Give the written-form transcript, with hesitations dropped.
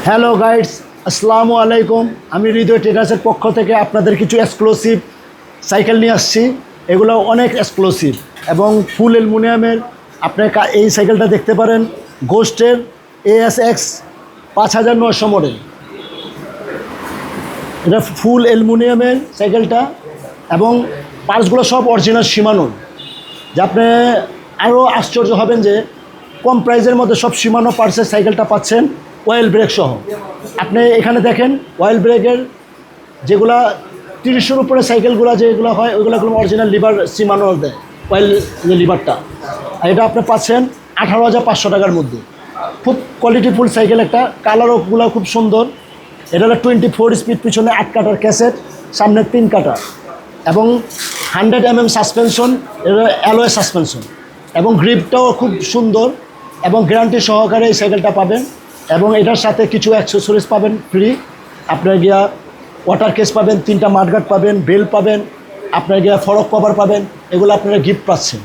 Hello guides, আসসালামু আলাইকুম। আমি হৃদয় ট্রেডার্সের পক্ষ থেকে আপনাদের কিছু এক্সক্লুসিভ সাইকেল নিয়ে আসছি। এগুলো অনেক এক্সক্লুসিভ এবং ফুল অ্যালুমিনিয়ামের। আপনি এই সাইকেলটা দেখতে পারেন, গোস্টের ASX 5900 মডেল। এটা ফুল অ্যালুমিনিয়ামের সাইকেলটা এবং পার্টসগুলো সব অরিজিনাল শিমানোর। যে আপনি আরও আশ্চর্য হবেন যে কম প্রাইসের মধ্যে সব শিমানো পার্টসের সাইকেলটা পাচ্ছেন, অয়েল ব্রেক সহ। আপনি এখানে দেখেন অয়েল ব্রেকের যেগুলা 30-এর উপরে সাইকেলগুলো যেগুলো হয় ওইগুলো অরিজিনাল লিভার শিমানো দেয়, অয়েল যে লিভারটা। আর এটা আপনি পাচ্ছেন 18,500 টাকার মধ্যে। খুব কোয়ালিটিফুল সাইকেল একটা, কালারগুলো খুব সুন্দর। এটা হলো 24 স্পিড, পিছনে 8 কাটার ক্যাসেট, সামনে 3 কাটার এবং 100 mm সাসপেনশন। এটা অ্যালয় সাসপেনশন এবং গ্রিপটাও খুব সুন্দর এবং গ্যারান্টি সহকারে এই সাইকেলটা পাবেন। এবং এটার সাথে কিছু অ্যাক্সেসরিজ পাবেন ফ্রি। আপনার গিয়া ওয়াটার কেস পাবেন, 3টা মাডগার্ড পাবেন, বেল পাবেন, আপনার গিয়া ফরক কভার পাবেন। এগুলো আপনারা গিফট পাচ্ছেন।